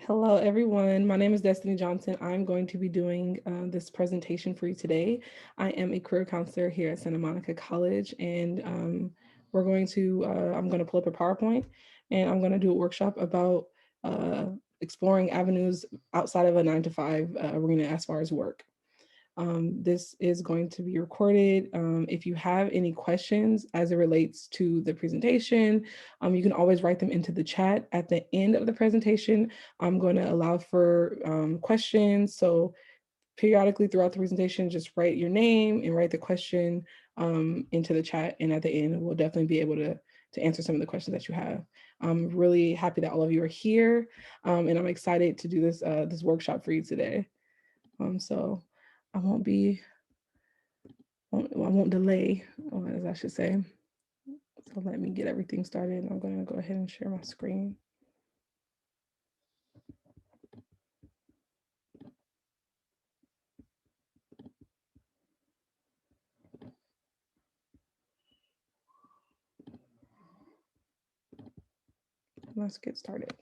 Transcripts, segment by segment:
Hello, everyone. My name is Destiny Johnson. I'm going to be doing this presentation for you today. I am a career counselor here at Santa Monica College, and I'm going to pull up a PowerPoint, and I'm going to do a workshop about uh, exploring avenues outside of a 9 to 5 arena as far as work. This is going to be recorded. If you have any questions as it relates to the presentation, you can always write them into the chat at the end of the presentation. I'm going to allow for questions. So periodically throughout the presentation, just write your name and write the question into the chat. And at the end, we'll definitely be able to answer some of the questions that you have. I'm really happy that all of you are here, and I'm excited to do this workshop for you today. So I won't be, I won't delay, as I should say. So let me get everything started. I'm going to go ahead and share my screen. Let's get started.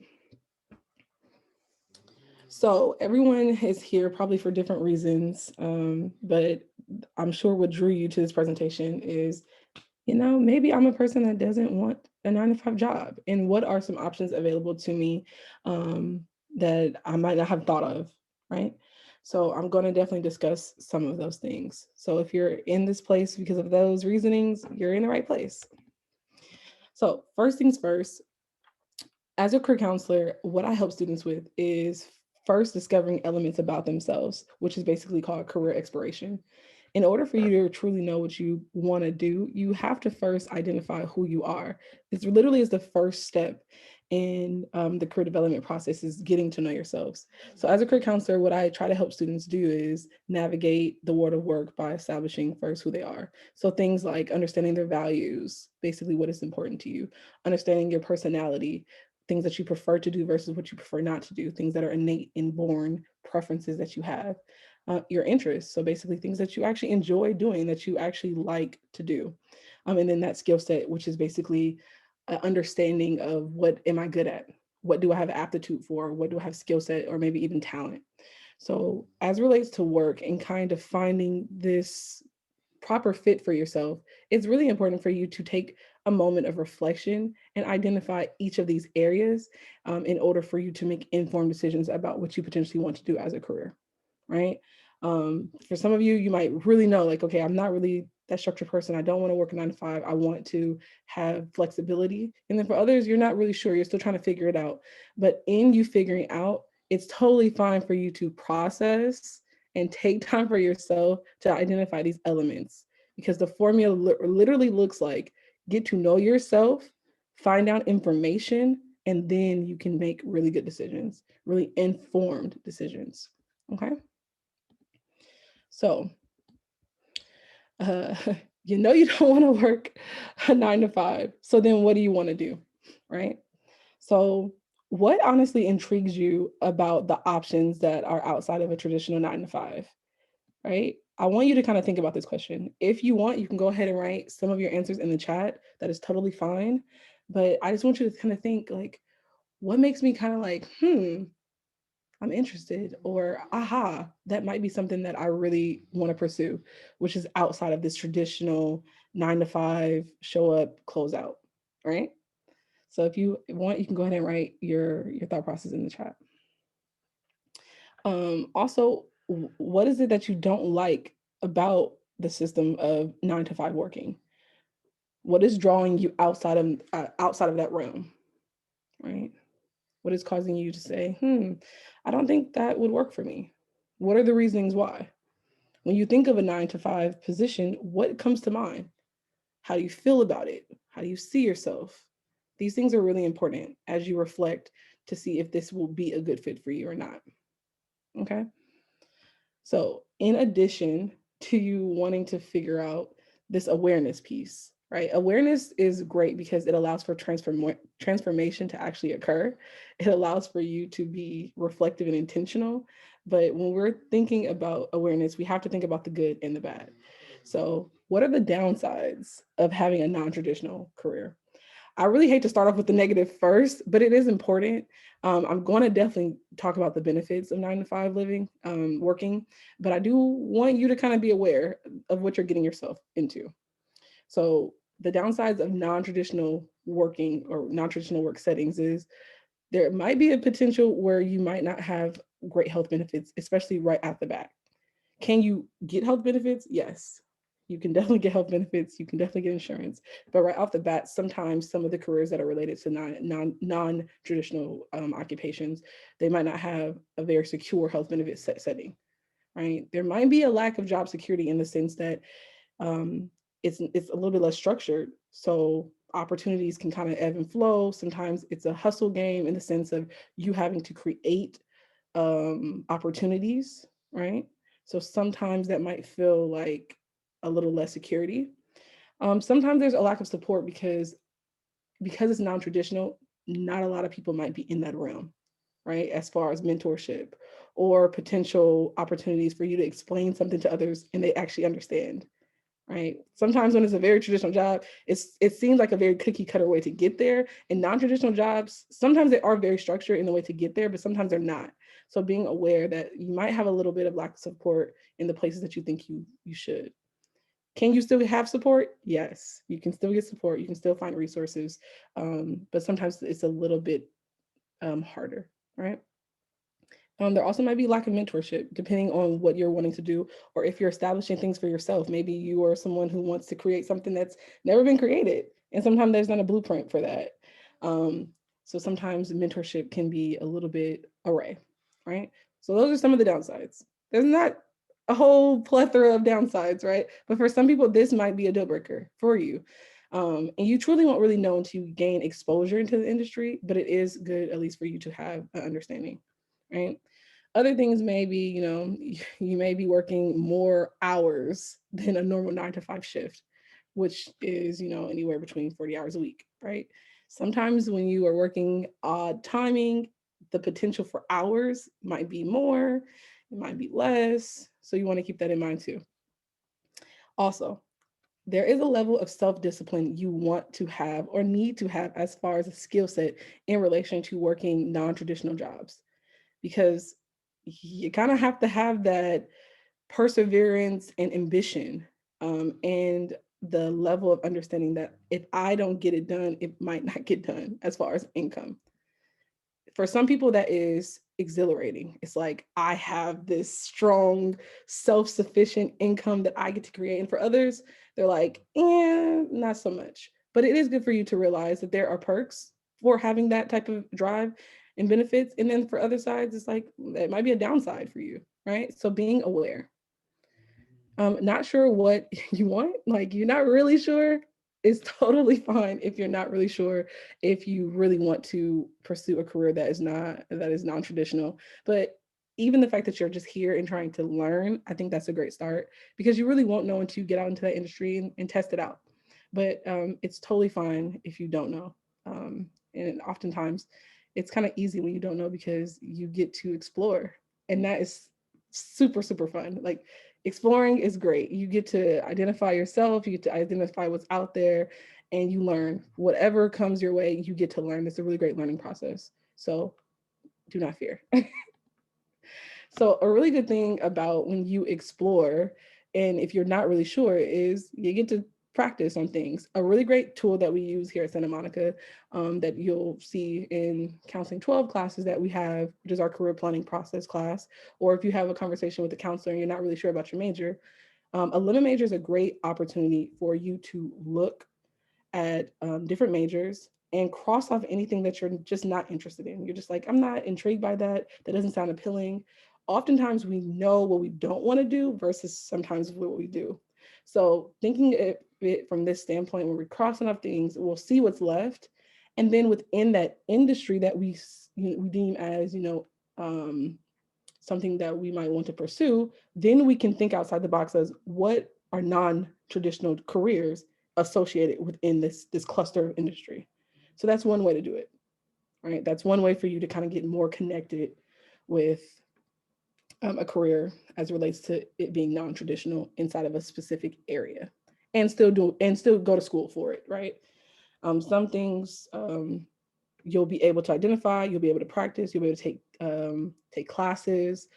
So everyone is here probably for different reasons, but I'm sure what drew you to this presentation is, maybe I'm a person that doesn't want a 9 to 5 job, and what are some options available to me that I might not have thought of, right? So I'm going to definitely discuss some of those things. So if you're in this place because of those reasonings, you're in the right place. So first things first, as a career counselor, what I help students with is first discovering elements about themselves, which is basically called career exploration. In order for you to truly know what you want to do, you have to first identify who you are. This literally is the first step in the career development process, is getting to know yourselves. So as a career counselor, what I try to help students do is navigate the world of work by establishing first who they are. So things like understanding their values, basically what is important to you, understanding your personality, things that you prefer to do versus what you prefer not to do, things that are innate, inborn preferences that you have, your interests. So basically things that you actually enjoy doing, that you actually like to do. And then that skill set, which is basically an understanding of what am I good at? What do I have aptitude for? What do I have skill set or maybe even talent? So as it relates to work and kind of finding this proper fit for yourself, it's really important for you to take a moment of reflection and identify each of these areas in order for you to make informed decisions about what you potentially want to do as a career, right? For some of you, you might really know, like, okay, I'm not really that structured person. I don't want to work a 9 to 5. I want to have flexibility. And then for others, you're not really sure. You're still trying to figure it out. But in you figuring out, it's totally fine for you to process and take time for yourself to identify these elements, because the formula literally looks like get to know yourself, find out information, and then you can make really good decisions, really informed decisions. Okay. So, uh, you don't want to work a 9 to 5. So then what do you want to do? Right. So, what honestly intrigues you about the options that are outside of a traditional 9 to 5? Right? I want you to kind of think about this question. If you want, you can go ahead and write some of your answers in the chat. That is totally fine. But I just want you to kind of think, like, what makes me kind of like, I'm interested, or aha, that might be something that I really want to pursue, which is outside of this traditional 9 to 5, show up, close out. Right? So if you want, you can go ahead and write your thought process in the chat. Also, what is it that you don't like about the system of 9 to 5 working? What is drawing you outside of that realm, right? What is causing you to say, I don't think that would work for me? What are the reasons why? When you think of a 9 to 5 position, what comes to mind? How do you feel about it? How do you see yourself? These things are really important as you reflect to see if this will be a good fit for you or not. Okay. So, in addition to you wanting to figure out this awareness piece, right? Awareness is great because it allows for transformation to actually occur. It allows for you to be reflective and intentional. But when we're thinking about awareness, we have to think about the good and the bad. So, what are the downsides of having a non traditional career? I really hate to start off with the negative first, but it is important. I'm going to definitely talk about the benefits of 9 to 5 living, working, but I do want you to kind of be aware of what you're getting yourself into. So the downsides of non-traditional working or non-traditional work settings is there might be a potential where you might not have great health benefits, especially right at the bat. Can you get health benefits? Yes. You can definitely get health benefits. You can definitely get insurance. But right off the bat, sometimes some of the careers that are related to non-traditional occupations, they might not have a very secure health benefit setting, right? There might be a lack of job security in the sense that um, it's a little bit less structured. So opportunities can kind of ebb and flow. Sometimes it's a hustle game in the sense of you having to create opportunities, right? So sometimes that might feel like a little less security. Sometimes there's a lack of support because it's non-traditional. Not a lot of people might be in that realm, right? As far as mentorship or potential opportunities for you to explain something to others and they actually understand, right? Sometimes when it's a very traditional job, it seems like a very cookie cutter way to get there. And non-traditional jobs, sometimes they are very structured in the way to get there, but sometimes they're not. So being aware that you might have a little bit of lack of support in the places that you think you should. Can you still have support? Yes, you can still get support. You can still find resources, but sometimes it's a little bit harder, right? There also might be lack of mentorship, depending on what you're wanting to do, or if you're establishing things for yourself. Maybe you are someone who wants to create something that's never been created, and sometimes there's not a blueprint for that. Um, so sometimes mentorship can be a little bit array, right? So those are some of the downsides. There's not a whole plethora of downsides, right? But for some people, this might be a deal breaker for you. And you truly won't really know until you gain exposure into the industry, but it is good at least for you to have an understanding, right? Other things may be, you may be working more hours than a normal 9 to 5 shift, which is, anywhere between 40 hours a week, right? Sometimes when you are working odd timing, the potential for hours might be more, it might be less. So you want to keep that in mind too. Also, there is a level of self-discipline you want to have or need to have as far as a skill set in relation to working non-traditional jobs, because you kind of have to have that perseverance and ambition, and the level of understanding that if I don't get it done, it might not get done as far as income. For some people, that is exhilarating. It's like, I have this strong, self sufficient income that I get to create. And for others, they're like, not so much. But it is good for you to realize that there are perks for having that type of drive and benefits. And then for other sides, it's like, it might be a downside for you, right? So being aware. Not sure what you want, like you're not really sure, it's totally fine if you're not really sure if you really want to pursue a career that is non-traditional. But even the fact that you're just here and trying to learn, I think that's a great start, because you really won't know until you get out into that industry and test it out. But it's totally fine if you don't know. And oftentimes it's kind of easy when you don't know, because you get to explore, and that is super, super fun. Like, exploring is great. You get to identify yourself, you get to identify what's out there, and you learn whatever comes your way. You get to learn. It's a really great learning process. So do not fear. So a really good thing about when you explore, and if you're not really sure, is you get to practice on things. A really great tool that we use here at Santa Monica, that you'll see in Counseling 12 classes that we have, which is our career planning process class, or if you have a conversation with a counselor and you're not really sure about your major, a limit major is a great opportunity for you to look at different majors and cross off anything that you're just not interested in. You're just like, I'm not intrigued by that. That doesn't sound appealing. Oftentimes we know what we don't want to do versus sometimes what we do. So thinking it from this standpoint, when we're crossing off things, we'll see what's left. And then within that industry that we deem as, something that we might want to pursue, then we can think outside the box as what are non-traditional careers associated within this cluster of industry. So that's one way to do it, right? That's one way for you to kind of get more connected with a career as it relates to it being non-traditional inside of a specific area, and still go to school for it, right? Some things you'll be able to identify, you'll be able to practice, you'll be able to take classes,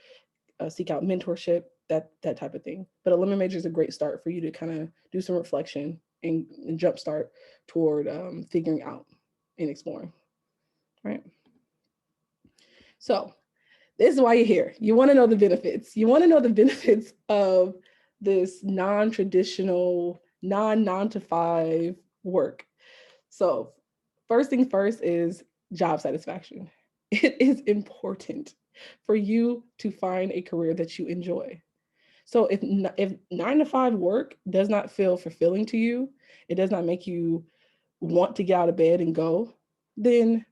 seek out mentorship, that type of thing. But a limit major is a great start for you to kind of do some reflection and jumpstart toward figuring out and exploring, right? So this is why you're here. You want to know the benefits. You want to know the benefits of this non-traditional, non-9 to 5 work. So first thing first is job satisfaction. It is important for you to find a career that you enjoy. So if 9 to 5 work does not feel fulfilling to you, it does not make you want to get out of bed and go, then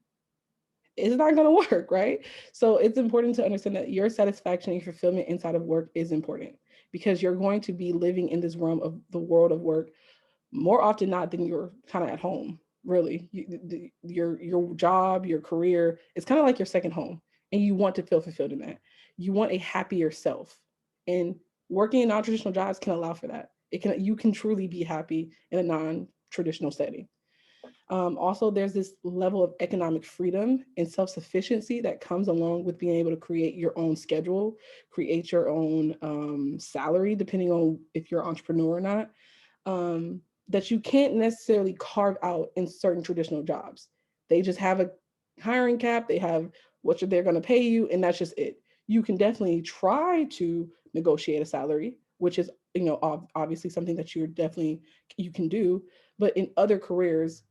it's not going to work, right? So it's important to understand that your satisfaction and fulfillment inside of work is important, because you're going to be living in this realm of the world of work more often not than you're kind of at home. Really, your job, your career, it's kind of like your second home, and you want to feel fulfilled in that. You want a happier self, and working in non-traditional jobs can allow for that. You can truly be happy in a non-traditional setting. Also, there's this level of economic freedom and self-sufficiency that comes along with being able to create your own schedule, create your own salary, depending on if you're an entrepreneur or not, that you can't necessarily carve out in certain traditional jobs. They just have a hiring cap, they have what they're going to pay you, and that's just it. You can definitely try to negotiate a salary, which is, obviously something that you can do. But in other careers,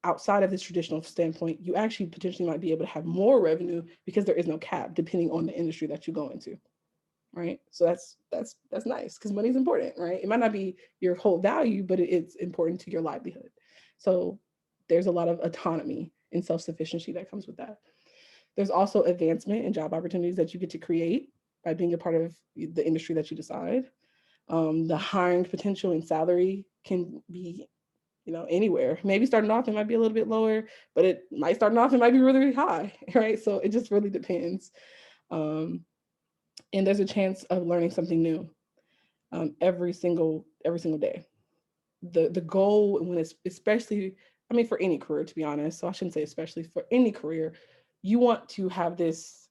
outside of this traditional standpoint, you actually potentially might be able to have more revenue because there is no cap depending on the industry that you go into, right? So that's nice because money is important, right? It might not be your whole value, but it's important to your livelihood. So there's a lot of autonomy and self-sufficiency that comes with that. There's also advancement and job opportunities that you get to create by being a part of the industry that you decide. The hiring potential and salary can be, anywhere. Maybe starting off, it might be a little bit lower, but it might starting off, it might be really, really high, right? So it just really depends. And there's a chance of learning something new every single day. The goal when it's especially, I mean, for any career, to be honest, so I shouldn't say especially, for any career, you want to have this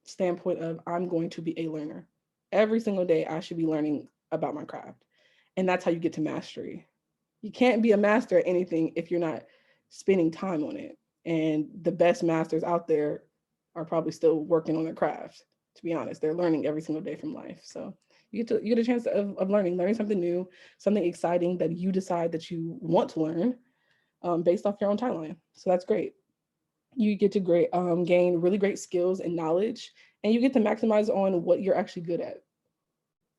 standpoint of, I'm going to be a learner. Every single day, I should be learning about my craft. And that's how you get to mastery. You can't be a master at anything if you're not spending time on it. And the best masters out there are probably still working on their craft. To be honest, they're learning every single day from life. So you get a chance of learning something new, something exciting that you decide that you want to learn, based off your own timeline. So that's great. You get to gain really great skills and knowledge, and you get to maximize on what you're actually good at.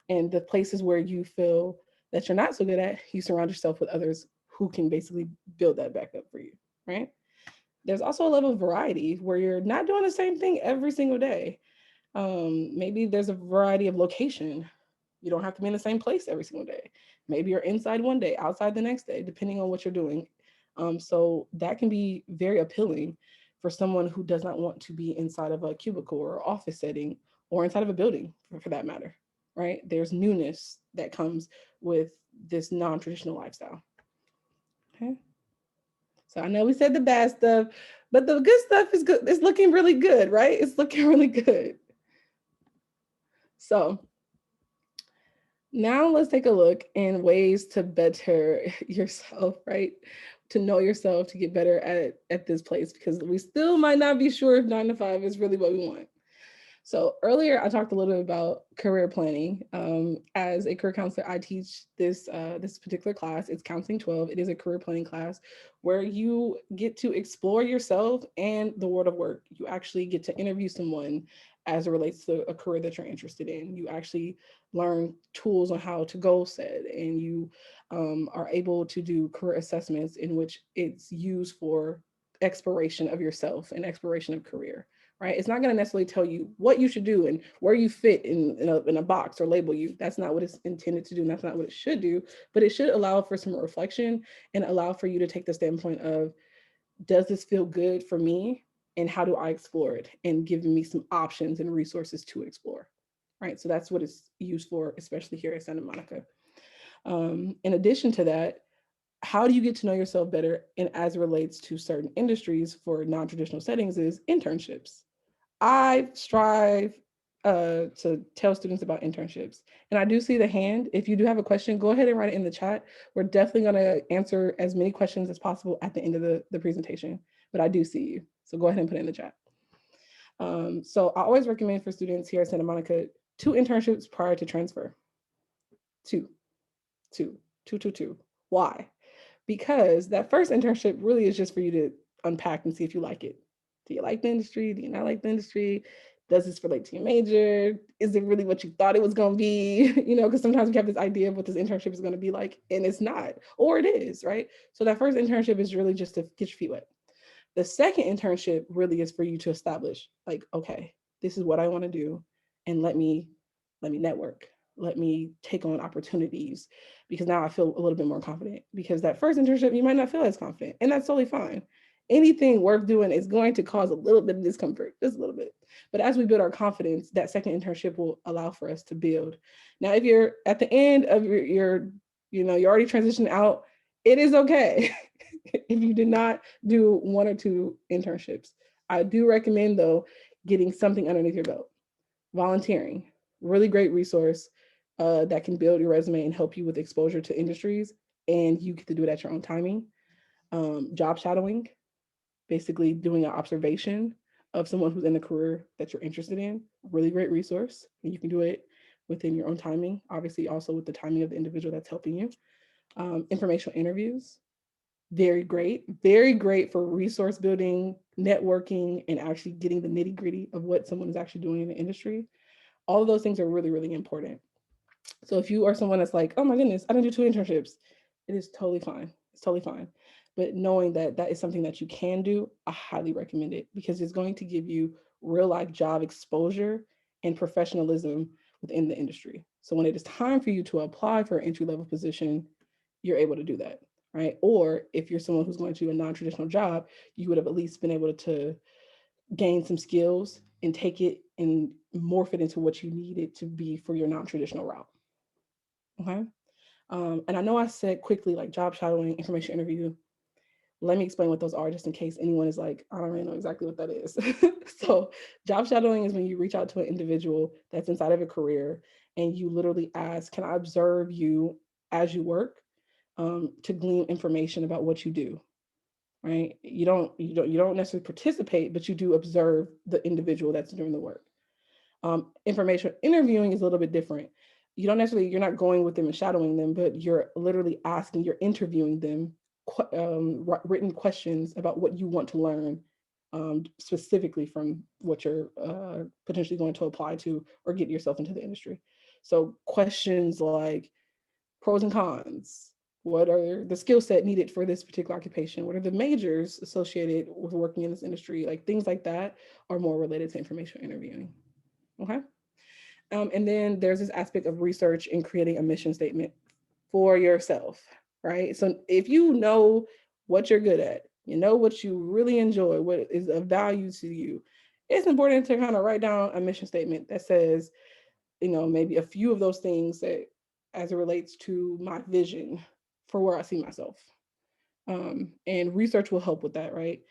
And the places where you feel that you're not so good at, you surround yourself with others who can basically build that back up for you, right? There's also a level of variety where you're not doing the same thing every single day. Maybe there's a variety of location. You don't have to be in the same place every single day. Maybe you're inside one day, outside the next day, depending on what you're doing. So that can be very appealing for someone who does not want to be inside of a cubicle or office setting, or inside of a building for that matter, right? There's newness that comes with this non-traditional lifestyle. Okay. So I know we said the bad stuff, but the good stuff is good. It's looking really good, right? It's looking really good. So now let's take a look in ways to better yourself, right? To know yourself, to get better at this place, because we still might not be sure if 9 to 5 is really what we want. So earlier, I talked a little bit about career planning. As a career counselor, I teach this particular class. It's Counseling 12. It is a career planning class where you get to explore yourself and the world of work. You actually get to interview someone as it relates to a career that you're interested in. You actually learn tools on how to goal set, and you are able to do career assessments in which it's used for exploration of yourself and exploration of career, right? It's not going to necessarily tell you what you should do and where you fit in a box or label you. That's not what it's intended to do. And that's not what it should do, but it should allow for some reflection and allow for you to take the standpoint of, does this feel good for me? And how do I explore it? And giving me some options and resources to explore, right? So that's what it's used for, especially here at Santa Monica. In addition to that, how do you get to know yourself better? And as it relates to certain industries for non-traditional settings is internships. I strive to tell students about internships. And I do see the hand. If you do have a question, go ahead and write it in the chat. We're definitely going to answer as many questions as possible at the end of the presentation. But I do see you. So go ahead and put it in the chat. So I always recommend for students here at Santa Monica 2 internships prior to transfer. Two. Why? Because that first internship really is just for you to unpack and see if you like it. Do you like the industry? Do you not like the industry? Does this relate to your major? Is it really what you thought it was going to be? You know, because sometimes we have this idea of what this internship is going to be like, and it's not, or it is, right? So that first internship is really just to get your feet wet. The second internship really is for you to establish, like, okay, this is what I want to do, and let me network. Let me take on opportunities, because now I feel a little bit more confident. Because that first internship, you might not feel as confident, and that's totally fine. Anything worth doing is going to cause a little bit of discomfort, just a little bit. But as we build our confidence, that second internship will allow for us to build. Now, if you're at the end of your you know, you're already transitioned out, it is okay if you did not do 1 or 2 internships. I do recommend, though, getting something underneath your belt. Volunteering, really great resource that can build your resume and help you with exposure to industries, and you get to do it at your own timing. Job shadowing, basically doing an observation of someone who's in the career that you're interested in, really great resource, and you can do it within your own timing, obviously also with the timing of the individual that's helping you. Informational interviews, very great for resource building, networking, and actually getting the nitty gritty of what someone is actually doing in the industry. All of those things are really, really important. So if you are someone that's like, oh my goodness, I didn't do 2 internships, it is totally fine. It's totally fine. But knowing that that is something that you can do, I highly recommend it, because it's going to give you real life job exposure and professionalism within the industry. So when it is time for you to apply for an entry level position, you're able to do that, right? Or if you're someone who's going to a non-traditional job, you would have at least been able to gain some skills and take it and morph it into what you need it to be for your non-traditional route. Okay. And I know I said quickly, like job shadowing, information interview. Let me explain what those are, just in case anyone is like, I don't really know exactly what that is. So job shadowing is when you reach out to an individual that's inside of a career and you literally ask, can I observe you as you work, to glean information about what you do, right? You don't necessarily participate, but you do observe the individual that's doing the work. Information interviewing is a little bit different. You don't necessarily, you're not going with them and shadowing them, but you're literally asking, you're interviewing them, written questions about what you want to learn, specifically from what you're potentially going to apply to or get yourself into the industry. So questions like pros and cons. What are the skill set needed for this particular occupation? What are the majors associated with working in this industry? Like things like that are more related to information interviewing. Okay. And then there's this aspect of research and creating a mission statement for yourself, right? So if you know what you're good at, you know what you really enjoy, what is of value to you, it's important to kind of write down a mission statement that says, you know, maybe a few of those things that as it relates to my vision for where I see myself. And research will help with that, right?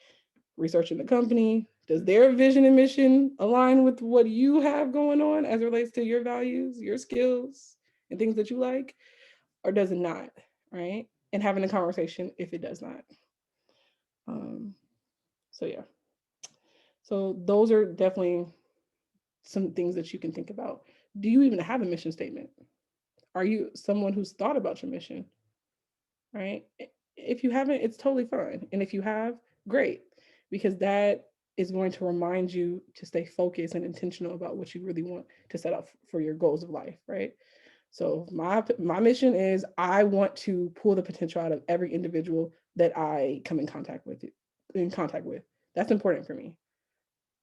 Researching the company. Does their vision and mission align with what you have going on as it relates to your values, your skills, and things that you like? Or does it not, right? And having a conversation if it does not. Um, so yeah. So those are definitely some things that you can think about. Do you even have a mission statement? Are you someone who's thought about your mission, right? If you haven't, it's totally fine. And if you have, great, because that is going to remind you to stay focused and intentional about what you really want to set up for your goals of life, right? So my mission is I want to pull the potential out of every individual that I come in contact with. That's important for me,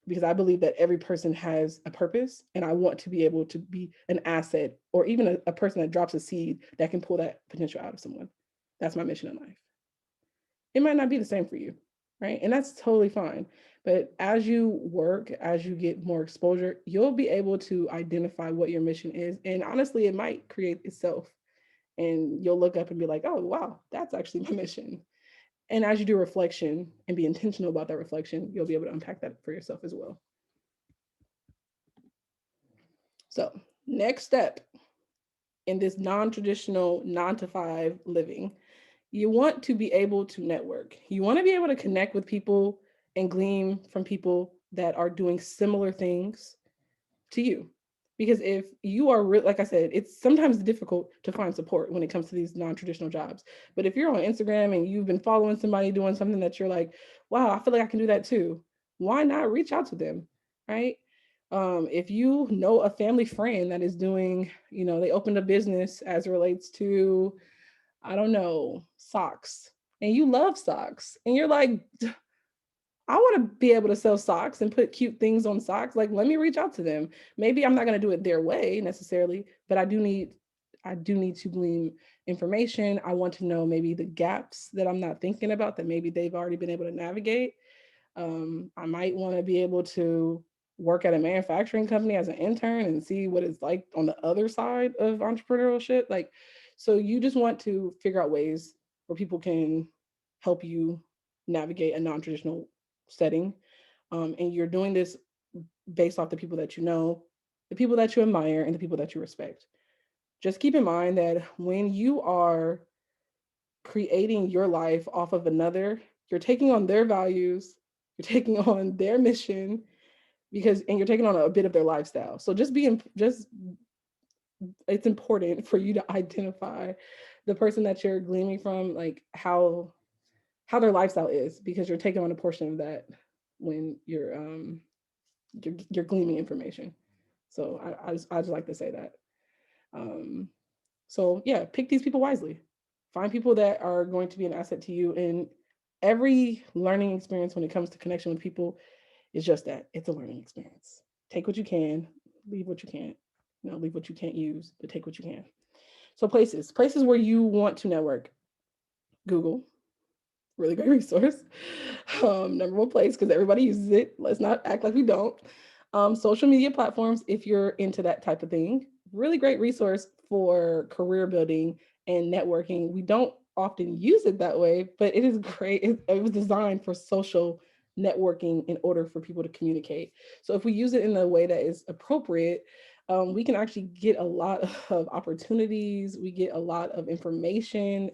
because I believe that every person has a purpose, and I want to be able to be an asset, or even a person that drops a seed that can pull that potential out of someone. That's my mission in life. It might not be the same for you, right? And that's totally fine. But as you work, as you get more exposure, you'll be able to identify what your mission is. And honestly, it might create itself. And you'll look up and be like, oh, wow, that's actually my mission. And as you do reflection and be intentional about that reflection, you'll be able to unpack that for yourself as well. So, next step in this non-traditional 9 to 5 living, you want to be able to network. You want to be able to connect with people and glean from people that are doing similar things to you. Because if you are like I said, it's sometimes difficult to find support when it comes to these non-traditional jobs. But if you're on Instagram and you've been following somebody doing something that you're like, wow, I feel like I can do that too, why not reach out to them, right? If you know a family friend that is doing, they opened a business as it relates to, I don't know, socks, and you love socks, and you're like, I want to be able to sell socks and put cute things on socks. Like, let me reach out to them. Maybe I'm not going to do it their way necessarily, but I do need to glean information. I want to know maybe the gaps that I'm not thinking about that maybe they've already been able to navigate. I might want to be able to work at a manufacturing company as an intern and see what it's like on the other side of entrepreneurship. Like, so you just want to figure out ways where people can help you navigate a non-traditional setting. And you're doing this based off the people that you know, the people that you admire, and the people that you respect. Just keep in mind that when you are creating your life off of another, you're taking on their values, you're taking on their mission, and you're taking on a bit of their lifestyle. So just it's important for you to identify the person that you're gleaming from, like how their lifestyle is, because you're taking on a portion of that when you're gleaming information. So I just like to say that. Um, so yeah, pick these people wisely. Find people that are going to be an asset to you. And every learning experience when it comes to connection with people is just that. It's a learning experience. Take what you can, leave what you can't. Leave what you can't use, but take what you can. So places where you want to network. Google, really great resource. Number one place, because everybody uses it. Let's not act like we don't. Social media platforms, if you're into that type of thing, really great resource for career building and networking. We don't often use it that way, but it is great. It was designed for social networking in order for people to communicate. So if we use it in a way that is appropriate, we can actually get a lot of opportunities. We get a lot of information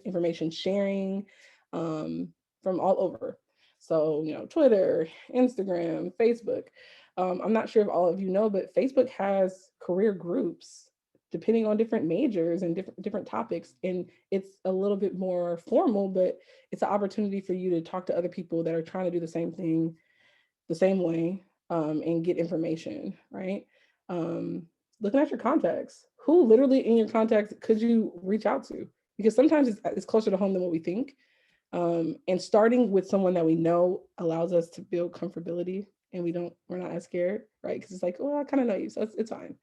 sharing, from all over. So, Twitter, Instagram, Facebook. I'm not sure if all of you know, but Facebook has career groups depending on different majors and different topics. And it's a little bit more formal, but it's an opportunity for you to talk to other people that are trying to do the same thing the same way, and get information, right? Um, Looking at your contacts. Who literally in your contacts could you reach out to? Because sometimes it's closer to home than what we think. And starting with someone that we know allows us to build comfortability, and we're not as scared, right? Because it's like, well, I kind of know you, so it's fine.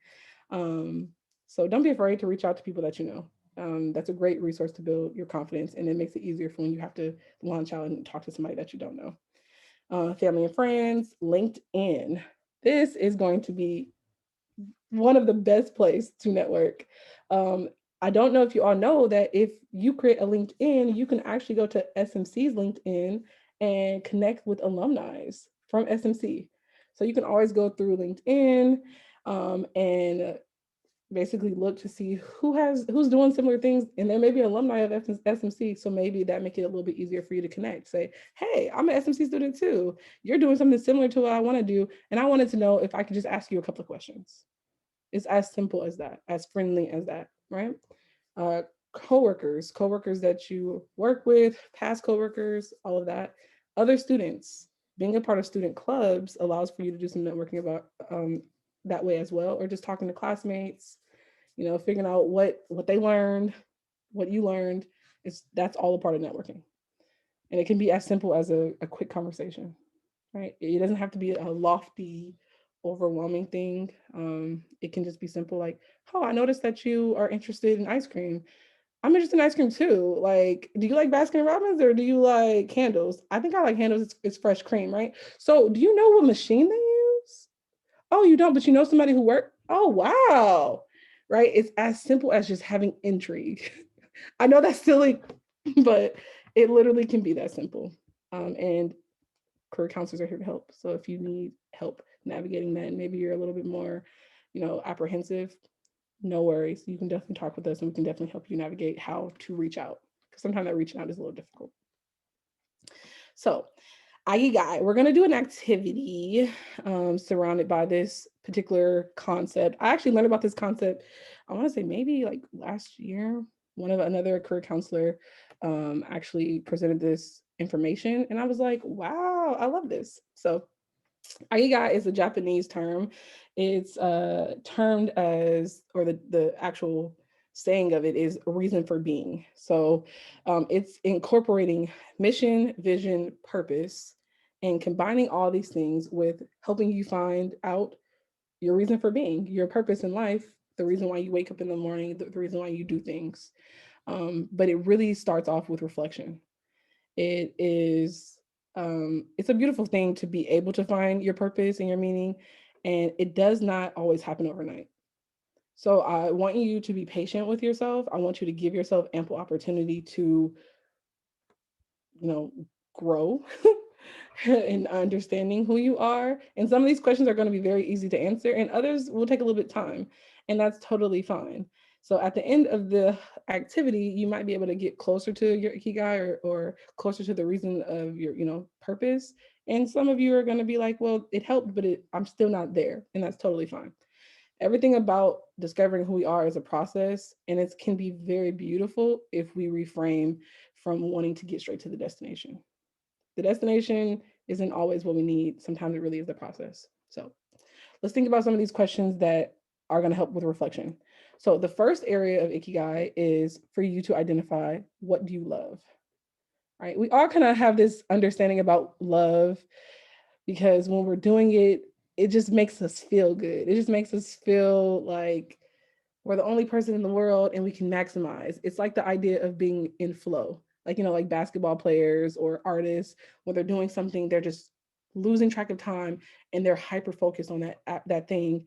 Um, so don't be afraid to reach out to people that you know. That's a great resource to build your confidence, and it makes it easier for when you have to launch out and talk to somebody that you don't know. Family and friends, LinkedIn. This is going to be one of the best place to network. Um, I don't know if you all know that if you create a LinkedIn, you can actually go to SMC's LinkedIn and connect with alumni from SMC. So you can always go through LinkedIn, and basically look to see who's doing similar things, and there may be alumni of SMC, so maybe that make it a little bit easier for you to connect. Say, hey, I'm an SMC student too. You're doing something similar to what I want to do, and I wanted to know if I could just ask you a couple of questions. It's as simple as that, as friendly as that, right? Uh, coworkers that you work with, past coworkers, all of that. Other students, being a part of student clubs allows for you to do some networking about, that way as well, or just talking to classmates, figuring out what they learned, what you learned. That's all a part of networking, and it can be as simple as a quick conversation, right? It doesn't have to be a lofty, overwhelming thing. It can just be simple, like, oh, I noticed that you are interested in ice cream. I'm interested in ice cream too. Like, do you like Baskin Robbins or do you like candles? I think I like candles. It's fresh cream, right? So do you know what machine they use? Oh, you don't, but you know somebody who worked? Oh, wow. Right? It's as simple as just having intrigue. I know that's silly, but it literally can be that simple. And career counselors are here to help. So if you need help navigating that, and maybe you're a little bit more, apprehensive, no worries. You can definitely talk with us and we can definitely help you navigate how to reach out. Because sometimes that reaching out is a little difficult. So, Ikigai, we're going to do an activity surrounded by this particular concept. I actually learned about this concept, I want to say maybe like last year. Another career counselor actually presented this information, and I was like, wow, I love this. So, Ikigai is a Japanese term. It's termed as, or the actual saying of it is a reason for being. So it's incorporating mission, vision, purpose, and combining all these things with helping you find out your reason for being, your purpose in life, the reason why you wake up in the morning, the reason why you do things. But it really starts off with reflection. It is it's a beautiful thing to be able to find your purpose and your meaning, and it does not always happen overnight. So I want you to be patient with yourself. I want you to give yourself ample opportunity to, you know, grow in understanding who you are. And some of these questions are going to be very easy to answer, and others will take a little bit of time, and that's totally fine. So at the end of the activity, you might be able to get closer to your ikigai, or closer to the reason of your, purpose. And some of you are going to be like, well, it helped, but I'm still not there, and that's totally fine. Everything about discovering who we are is a process, and it can be very beautiful if we reframe from wanting to get straight to the destination. The destination isn't always what we need. Sometimes it really is the process. So let's think about some of these questions that are going to help with reflection. So the first area of Ikigai is for you to identify, what do you love? Right? We all kind of have this understanding about love, because when we're doing it, it just makes us feel good. It just makes us feel like we're the only person in the world and we can maximize. It's like the idea of being in flow. Like, like basketball players or artists, when they're doing something, they're just losing track of time and they're hyper focused on that thing.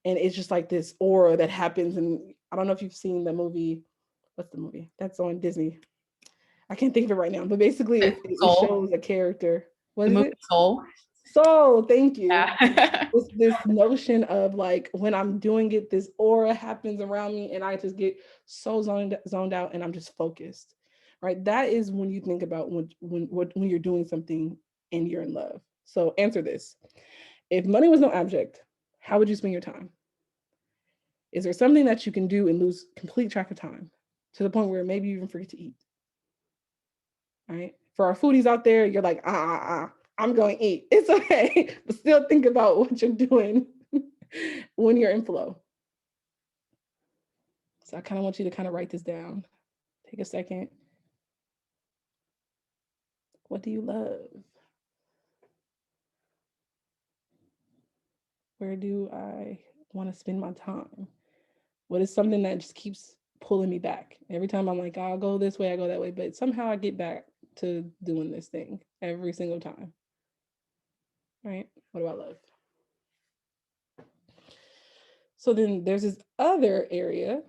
And it's just like this aura that happens. And I don't know if you've seen the movie. What's the movie? That's on Disney. I can't think of it right now, but basically it Soul. shows a character. What The is movie it? Soul. So thank you. Yeah. It's this notion of like, when I'm doing it, this aura happens around me and I just get so zoned out and I'm just focused. Right? That is when you think about when you're doing something and you're in love. So answer this. If money was no object, how would you spend your time? Is there something that you can do and lose complete track of time to the point where maybe you even forget to eat? Right? For our foodies out there, you're like, I'm going to eat. It's okay. But still think about what you're doing when you're in flow. So I kind of want you to kind of write this down. Take a second. What do you love? Where do I want to spend my time? What is something that just keeps pulling me back? Every time I'm like, I'll go this way, I go that way, but somehow I get back to doing this thing every single time. Right? What do I love? So then there's this other area,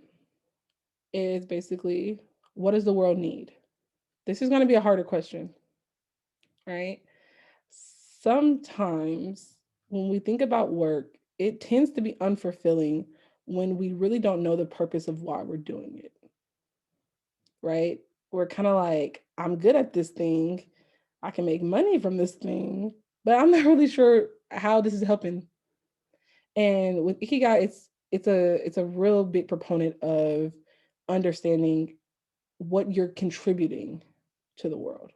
is basically, what does the world need? This is going to be a harder question, right? Sometimes when we think about work, it tends to be unfulfilling when we really don't know the purpose of why we're doing it, right? We're kind of like, I'm good at this thing, I can make money from this thing, but I'm not really sure how this is helping. And with Ikigai, it's a real big proponent of understanding what you're contributing to the world.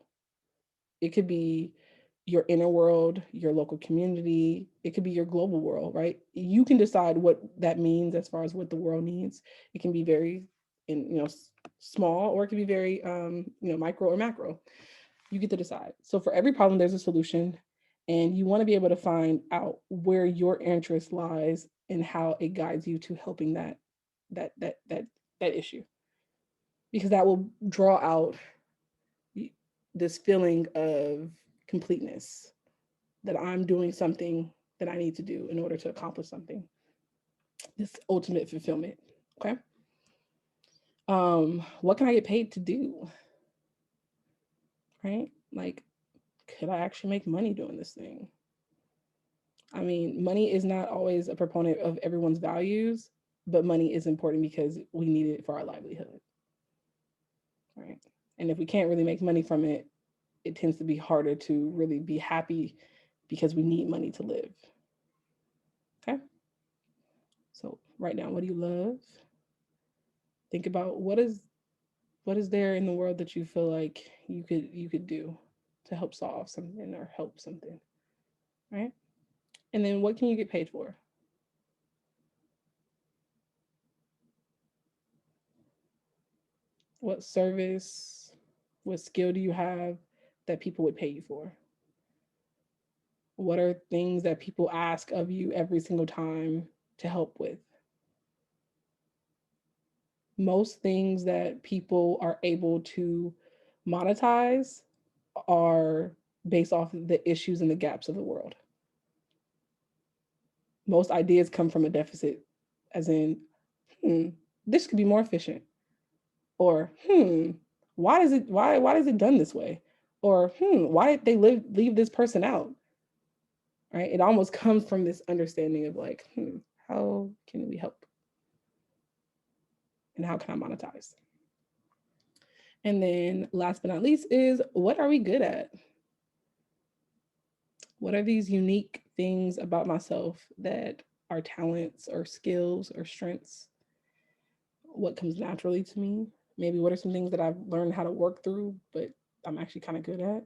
It could be your inner world, your local community, it could be your global world, right? You can decide what that means as far as what the world needs. It can be very small, or it can be very micro or macro. You get to decide. So for every problem there's a solution, and you want to be able to find out where your interest lies and how it guides you to helping that issue, because that will draw out this feeling of completeness, that I'm doing something that I need to do in order to accomplish something, this ultimate fulfillment. Okay. What can I get paid to do? Right? Like, could I actually make money doing this thing? I mean, money is not always a proponent of everyone's values, but money is important because we need it for our livelihood. Right? And if we can't really make money from it, it tends to be harder to really be happy because we need money to live. Okay? So write down, what do you love? Think about what is there in the world that you feel like you could do to help solve something or help something, right? And then what can you get paid for? What service, what skill do you have that people would pay you for? What are things that people ask of you every single time to help with? Most things that people are able to monetize are based off of the issues and the gaps of the world. Most ideas come from a deficit, as in, this could be more efficient, or why is it done this way, or why did they leave this person out? Right? It almost comes from this understanding of like, how can we help, and how can I monetize? And then last but not least is, what are we good at? What are these unique things about myself that are talents or skills or strengths? What comes naturally to me? Maybe what are some things that I've learned how to work through, but I'm actually kind of good at?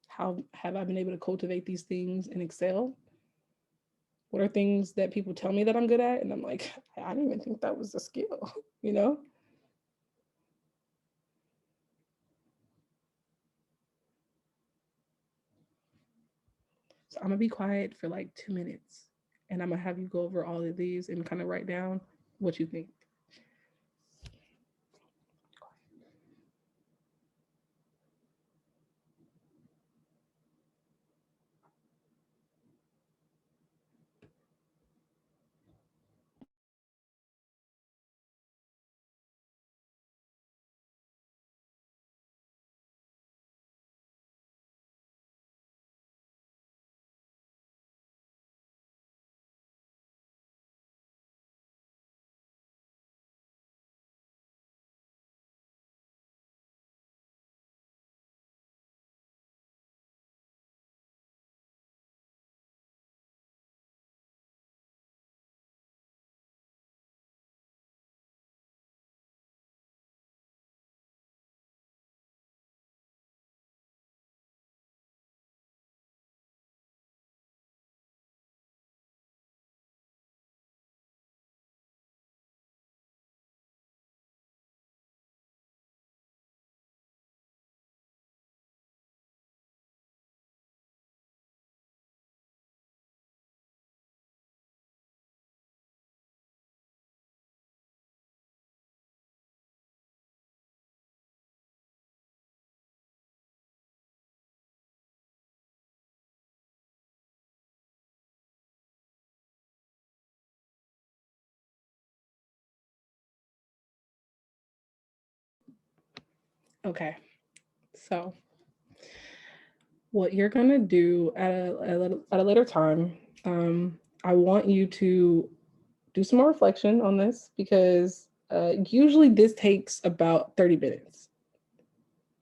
How have I been able to cultivate these things and excel? What are things that people tell me that I'm good at? And I'm like, I didn't even think that was a skill, you know? So I'm gonna be quiet for like 2 minutes, and I'm gonna have you go over all of these and kind of write down what you think. Okay, so what you're gonna do at a later time, I want you to do some more reflection on this, because usually this takes about 30 minutes,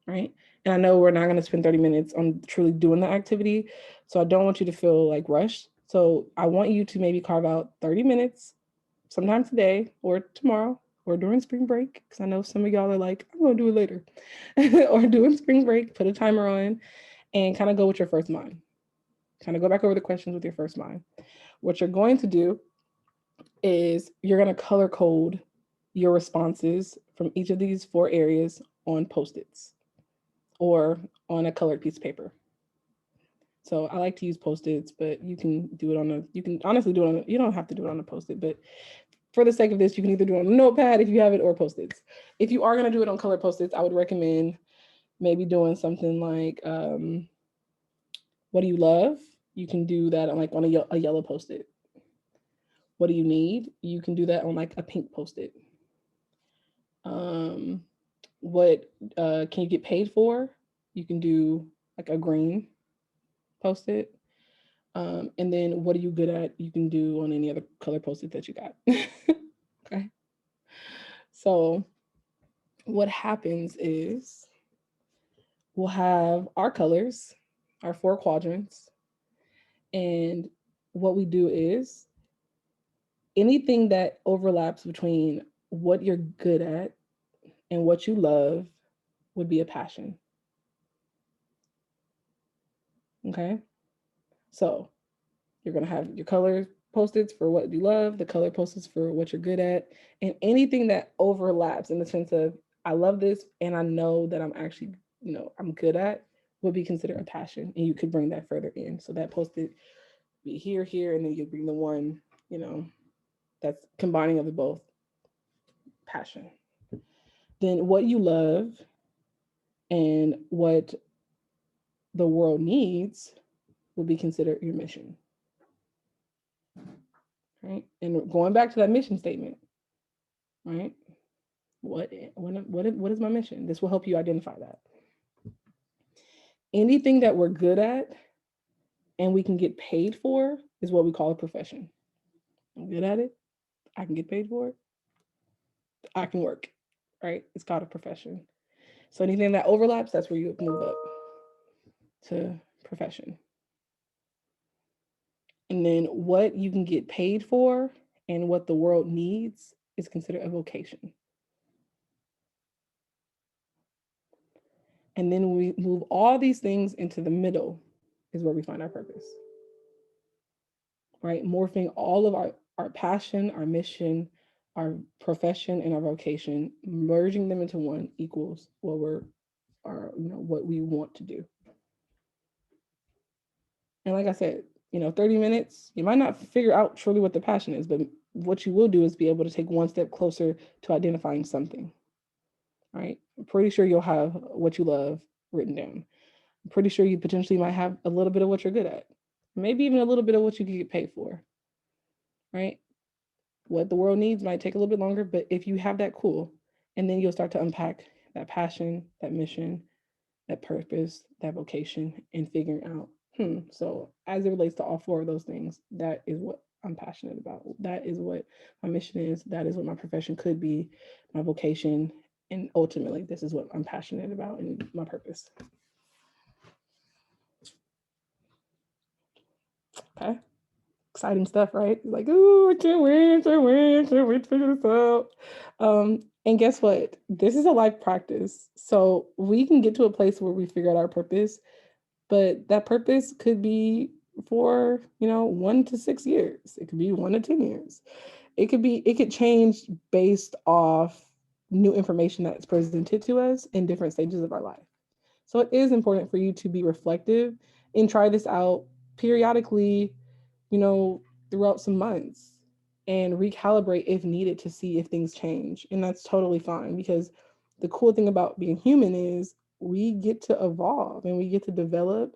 right? And I know we're not going to spend 30 minutes on truly doing the activity. So I don't want you to feel like rushed. So I want you to maybe carve out 30 minutes sometime today or tomorrow or during spring break. Because I know some of y'all are like, I'm going to do it later. Or during spring break, put a timer on and kind of go with your first mind. Kind of go back over the questions with your first mind. What you're going to do is you're going to color code your responses from each of these four areas on Post-its or on a colored piece of paper. So I like to use Post-its, but you can do it on you can honestly do it on you don't have to do it on a Post-it, but for the sake of this, you can either do it on a notepad if you have it, or Post-its. If you are going to do it on colored Post-its, I would recommend maybe doing something like, what do you love? You can do that on like on a yellow Post-it. What do you need? You can do that on like a pink Post-it. What can you get paid for? You can do like a green post-it. And then what are you good at? You can do on any other color post-it that you got. Okay. So what happens is we'll have our colors, our 4 quadrants, and what we do is anything that overlaps between what you're good at and what you love would be a passion. Okay. So you're going to have your color post-its for what you love, the color post-its for what you're good at, and anything that overlaps in the sense of I love this and I know that I'm actually, I'm good at would be considered a passion. And you could bring that further in. So that post-it be here, here, and then you bring the one, that's combining of the both passion. Then what you love and what the world needs will be considered your mission. Right. And going back to that mission statement, right? What is my mission? This will help you identify that. Anything that we're good at and we can get paid for is what we call a profession. I'm good at it. I can get paid for it. I can work. Right? It's called a profession. So anything that overlaps, that's where you move up to profession. And then what you can get paid for and what the world needs is considered a vocation. And then we move all these things into the middle is where we find our purpose. Right? Morphing all of our passion, our mission, our profession, and our vocation, merging them into one equals what what we want to do. And like I said, 30 minutes, you might not figure out truly what the passion is, but what you will do is be able to take one step closer to identifying something. Right? I'm pretty sure you'll have what you love written down. I'm pretty sure you potentially might have a little bit of what you're good at. Maybe even a little bit of what you can get paid for. Right? What the world needs might take a little bit longer, but if you have that, cool. And then you'll start to unpack that passion, that mission, that purpose, that vocation, and figuring out, so as it relates to all 4 of those things, that is what I'm passionate about. That is what my mission is. That is what my profession could be, my vocation. And ultimately, this is what I'm passionate about and my purpose. Okay. Exciting stuff, right? Like, ooh, I can't wait, can't wait, can't wait to figure this out. And guess what? This is a life practice. So we can get to a place where we figure out our purpose, but that purpose could be for, 1 to 6 years. It could be 1 to 10 years. It could change based off new information that's presented to us in different stages of our life. So it is important for you to be reflective and try this out periodically, throughout some months and recalibrate if needed to see if things change. And that's totally fine because the cool thing about being human is we get to evolve and we get to develop.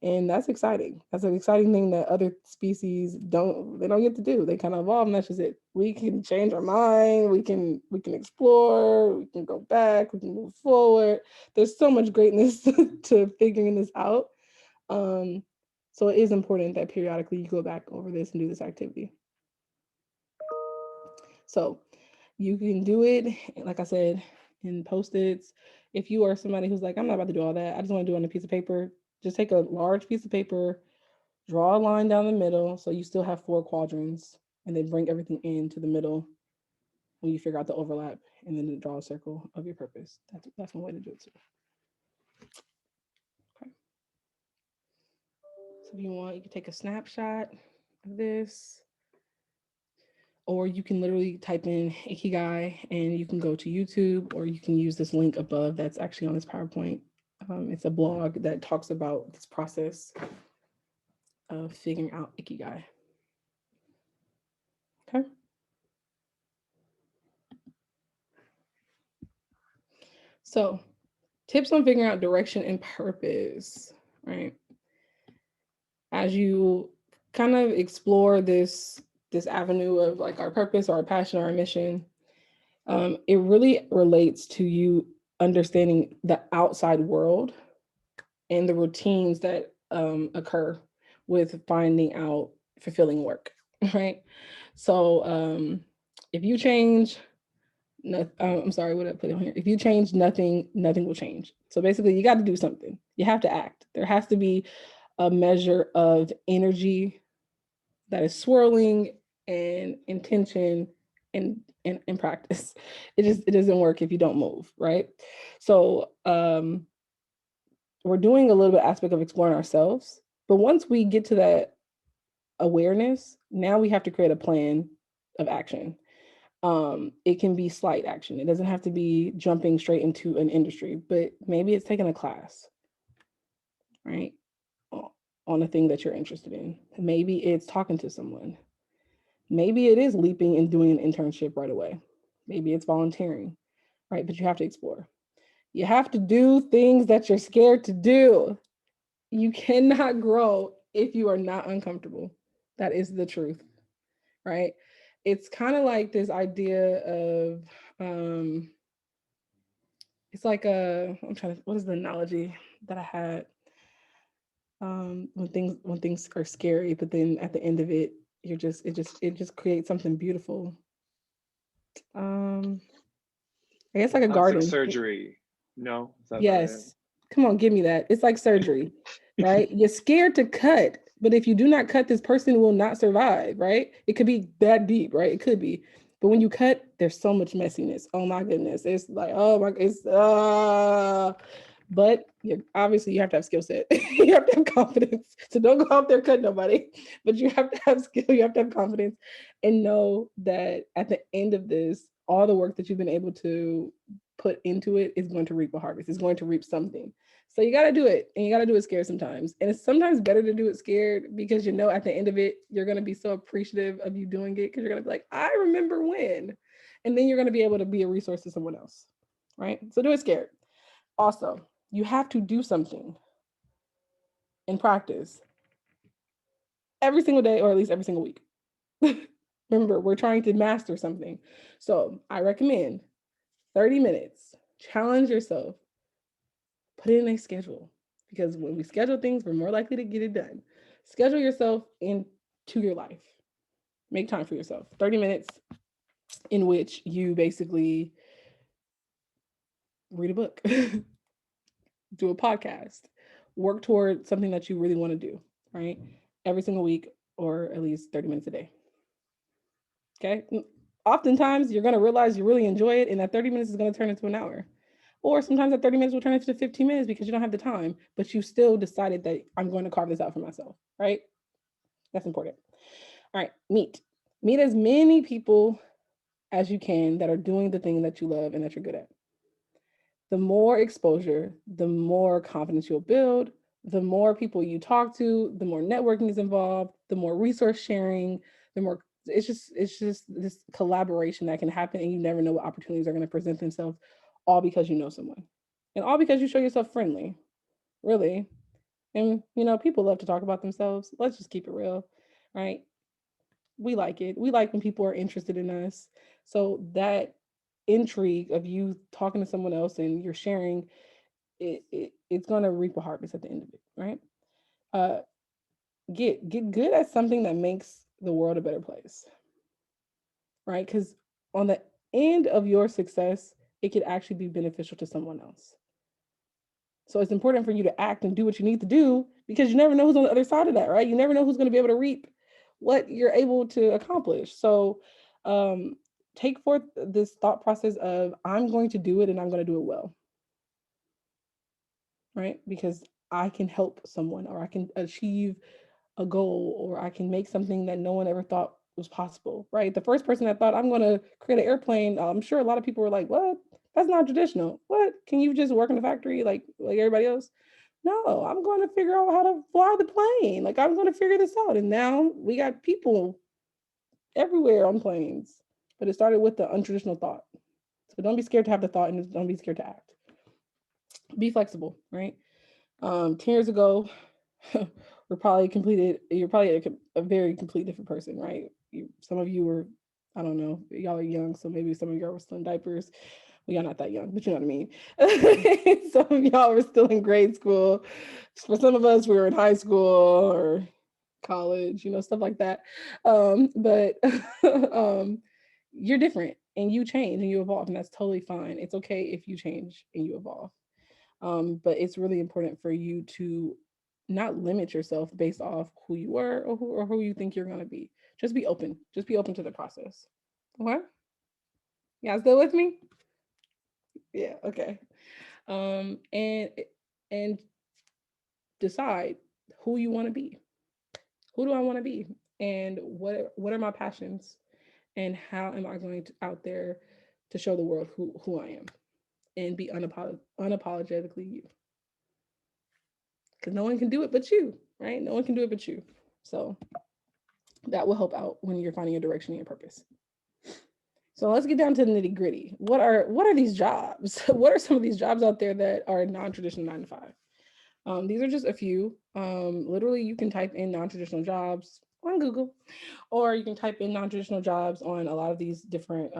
And that's exciting. That's an exciting thing that other species don't get to do. They kind of evolve and that's just it. We can change our mind, we can explore, we can go back, we can move forward. There's so much greatness to figuring this out. So it is important that periodically you go back over this and do this activity. So you can do it, like I said, in Post-its. If you are somebody who's like, I'm not about to do all that, I just want to do it on a piece of paper, just take a large piece of paper, draw a line down the middle so you still have 4 quadrants, and then bring everything into the middle when you figure out the overlap, and then draw a circle of your purpose. That's one way to do it too. Okay. So if you want, you can take a snapshot of this, or you can literally type in Ikigai and you can go to YouTube, or you can use this link above that's actually on this PowerPoint. It's a blog that talks about this process of figuring out Ikigai. Okay. So tips on figuring out direction and purpose, right? As you kind of explore this avenue of like our purpose or our passion or our mission, It really relates to you understanding the outside world and the routines that occur with finding out fulfilling work, right? So if you change, no, I'm sorry, what did I put on here? If you change nothing, nothing will change. So basically, you got to do something. You have to act. There has to be a measure of energy that is swirling and intention and practice. It doesn't work if you don't move, right? So we're doing a little bit aspect of exploring ourselves, but once we get to that awareness, now we have to create a plan of action. It can be slight action. It doesn't have to be jumping straight into an industry, but maybe it's taking a class, right? On a thing that you're interested in. Maybe it's talking to someone. Maybe it is leaping and doing an internship right away. Maybe it's volunteering, right? But you have to explore. You have to do things that you're scared to do. You cannot grow if you are not uncomfortable. That is the truth, right? It's kind of like this idea of it's like I'm trying to, what is the analogy that I had? When things are scary, but then at the end of it, it just creates something beautiful. Um, I guess like a Plastic garden. surgery. No, is that not it? Yes. Come on, give me that. It's like surgery, right? You're scared to cut, but if you do not cut, this person will not survive, right? It could be that deep, right? It could be. But when you cut, there's so much messiness. Oh my goodness. It's like, oh my, it's but you obviously you have to have skill set. You have to have confidence. So don't go out there cut nobody. But you have to have skill. You have to have confidence and know that at the end of this, all the work that you've been able to put into it is going to reap a harvest. It's going to reap something. So you got to do it, and you got to do it scared sometimes. And it's sometimes better to do it scared because you know at the end of it, you're going to be so appreciative of you doing it because you're going to be like, I remember when. And then you're going to be able to be a resource to someone else. Right? So do it scared. Also, you have to do something in practice every single day or at least every single week. Remember, we're trying to master something. So I recommend 30 minutes, challenge yourself, put it in a schedule because when we schedule things, we're more likely to get it done. Schedule yourself into your life. Make time for yourself. 30 minutes in which you basically read a book, do a podcast, work toward something that you really want to do, right? Every single week or at least 30 minutes a day. Okay. Oftentimes you're going to realize you really enjoy it and that 30 minutes is going to turn into an hour. Or sometimes that 30 minutes will turn into 15 minutes because you don't have the time, but you still decided that I'm going to carve this out for myself, right? That's important. All right, meet. Meet as many people as you can that are doing the thing that you love and that you're good at. The more exposure, the more confidence you'll build, the more people you talk to, the more networking is involved, the more resource sharing, the more it's just this collaboration that can happen and you never know what opportunities are going to present themselves all because you know someone. And all because you show yourself friendly. Really. And people love to talk about themselves. Let's just keep it real, right? We like it. We like when people are interested in us. So that intrigue of you talking to someone else and you're sharing it's going to reap a harvest at the end of it, right? uh get good at something that makes the world a better place, right? Because on the end of your success, it could actually be beneficial to someone else. So it's important for you to act and do what you need to do because you never know who's on the other side of that, right? You never know who's going to be able to reap what you're able to accomplish. So um take forth this thought process of I'm going to do it and I'm going to do it well, right? Because I can help someone or I can achieve a goal or I can make something that no one ever thought was possible, right? The first person that thought I'm going to create an airplane, I'm sure a lot of people were like, "What? That's not traditional. What? Can you just work in the factory like everybody else?" No, I'm going to figure out how to fly the plane. Like I'm going to figure this out. And now we got people everywhere on planes. But it started with the untraditional thought. So don't be scared to have the thought and don't be scared to act. Be flexible, right? 10 years ago, you're probably a very complete different person, right? Some of you were I don't know. Y'all are young, so maybe some of y'all were still in diapers. Well, y'all not that young, but you know what I mean. Some of y'all were still in grade school. For some of us, we were in high school or college, stuff like that. But um, you're different and you change and you evolve, and that's totally fine. It's okay if you change and you evolve. But it's really important for you to not limit yourself based off who you were or who you think you're going to be. Just be open. Just be open to the process. Okay? Y'all still with me? Yeah. Okay. And decide who you want to be. Who do I want to be? And what are my passions? And how am I going to out there to show the world who I am and be unapologetically you? Because no one can do it but you, right? No one can do it but you. So that will help out when you're finding your direction and your purpose. So let's get down to the nitty gritty. What are these jobs? What are some of these jobs out there that are non-traditional 9 to 5? These are just a few. Literally, you can type in non-traditional jobs on Google, or you can type in non-traditional jobs on a lot of these different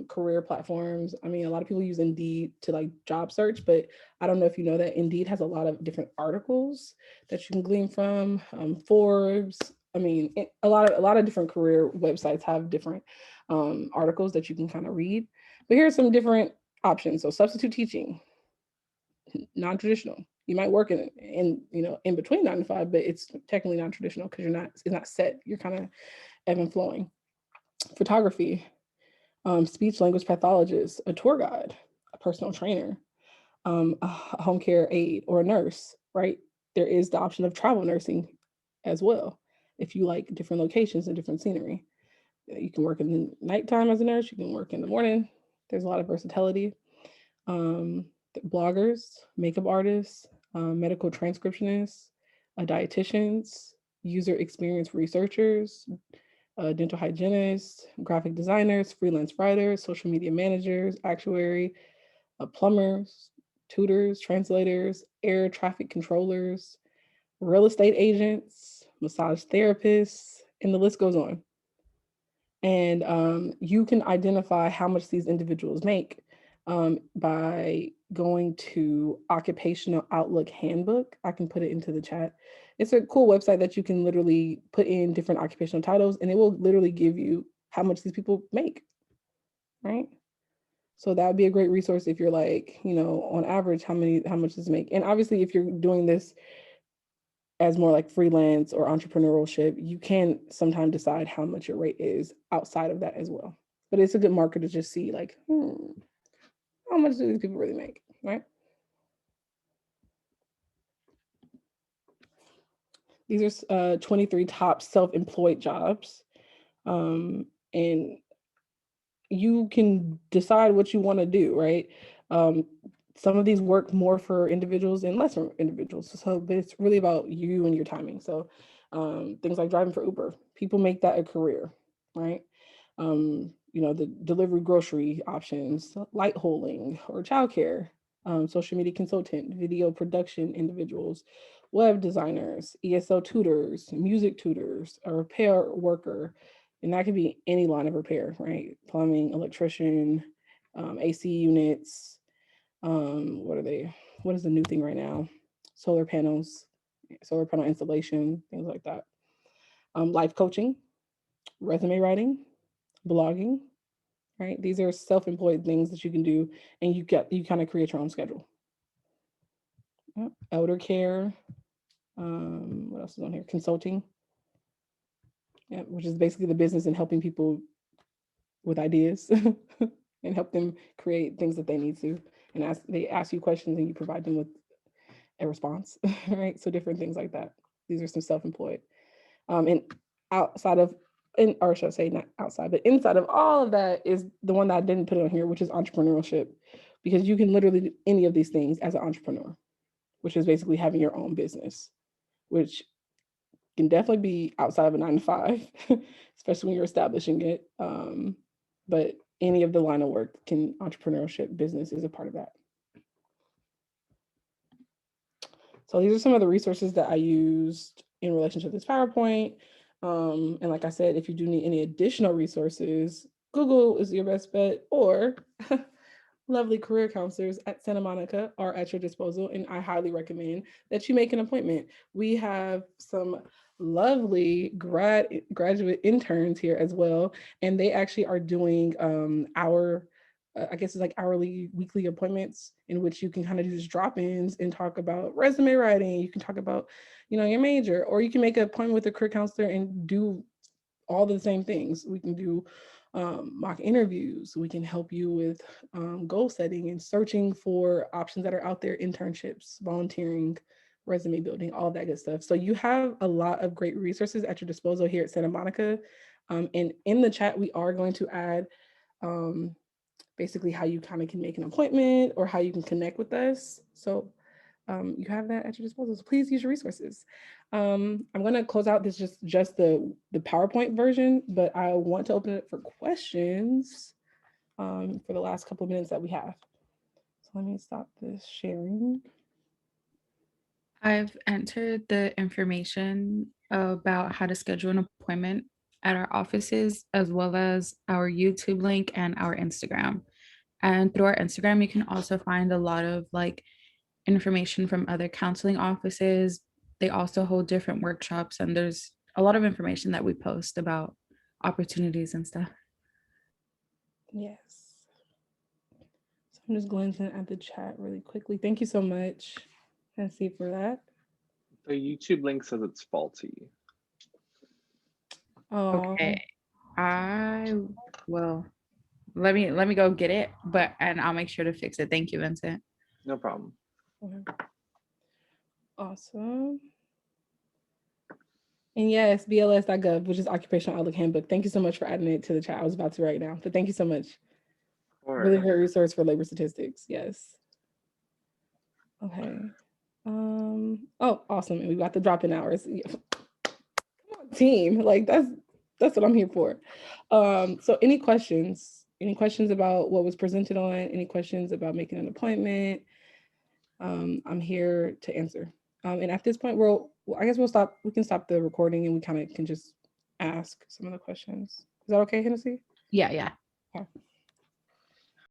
career platforms. I mean, a lot of people use Indeed to like job search, but I don't know if you know that Indeed has a lot of different articles that you can glean from. Forbes. I mean, a lot of different career websites have different articles that you can kind of read. But here's some different options. So substitute teaching, non-traditional. You might work in between 9 to 5, but it's technically non-traditional because it's not set. You're kind of ebb and flowing. Photography, speech language pathologist, a tour guide, a personal trainer, a home care aide, or a nurse. Right? There is the option of travel nursing as well. If you like different locations and different scenery, you can work in the nighttime as a nurse. You can work in the morning. There's a lot of versatility. um, Bloggers, makeup artists, medical transcriptionists, dietitians, user experience researchers, dental hygienists, graphic designers, freelance writers, social media managers, actuary, plumbers, tutors, translators, air traffic controllers, real estate agents, massage therapists, and the list goes on. And you can identify how much these individuals make by going to Occupational Outlook Handbook. I can put it into the chat. It's a cool website that you can literally put in different occupational titles, and it will literally give you how much these people make, right? So that would be a great resource if you're like, on average, how much does it make? And obviously, if you're doing this as more like freelance or entrepreneurship, you can sometimes decide how much your rate is outside of that as well. But it's a good marker to just see like, how much do these people really make, right? These are 23 top self-employed jobs. And you can decide what you want to do, right? Um, some of these work more for individuals and less for individuals. So, but it's really about you and your timing. So, things like driving for Uber, people make that a career, right? The delivery grocery options, light hauling or childcare, social media consultant, video production individuals, web designers, ESL tutors, music tutors, a repair worker, and that could be any line of repair, right? Plumbing, electrician, AC units. What are they? What is the new thing right now? Solar panels, solar panel installation, things like that. Life coaching, resume writing, blogging, right? These are self-employed things that you can do, and you kind of create your own schedule. Yep. Elder care. What else is on here? Consulting, yeah, which is basically the business and helping people with ideas and help them create things that they need to. And they ask you questions and you provide them with a response, right? So different things like that. These are some self-employed. And outside of, or should I say not outside, but inside of all of that is the one that I didn't put on here, which is entrepreneurship, because you can literally do any of these things as an entrepreneur, which is basically having your own business, which can definitely be outside of a 9 to 5, especially when you're establishing it. But any of the line of work can entrepreneurship business is a part of that. So these are some of the resources that I used in relation to this PowerPoint. And like I said, if you do need any additional resources, Google is your best bet, or lovely career counselors at Santa Monica are at your disposal. And I highly recommend that you make an appointment. We have some lovely graduate interns here as well. And they actually are doing our I guess it's like hourly, weekly appointments in which you can kind of do just drop-ins and talk about resume writing. You can talk about, your major, or you can make an appointment with a career counselor and do all the same things. We can do mock interviews. We can help you with goal setting and searching for options that are out there, internships, volunteering, resume building, all that good stuff. So you have a lot of great resources at your disposal here at Santa Monica. And in the chat, we are going to add um, basically how you kind of can make an appointment or how you can connect with us. So you have that at your disposal. So please use your resources. I'm going to close out this just the PowerPoint version, but I want to open it for questions for the last couple of minutes that we have. So let me stop this sharing. I've entered the information about how to schedule an appointment at our offices, as well as our YouTube link and our Instagram. And through our Instagram, you can also find a lot of like information from other counseling offices. They also hold different workshops, and there's a lot of information that we post about opportunities and stuff. Yes. So I'm just glancing at the chat really quickly. Thank you so much, Nancy, for that. The YouTube link says it's faulty. Okay, I will let me go get it, and I'll make sure to fix it. Thank you, Vincent. No problem. Okay. Awesome. And yes, BLS.gov, which is Occupational Outlook Handbook. Thank you so much for adding it to the chat. I was about to right now, but thank you so much. Really great resource for labor statistics. Yes. Okay. Oh, awesome. And we got the drop-in hours. Yeah. Come on, team. Like that's what I'm here for. So any questions? Any questions about what was presented on? Any questions about making an appointment? I'm here to answer. And at this point, I guess we can stop the recording and we kind of can just ask some of the questions. Is that okay, Hennessy? Yeah. Okay.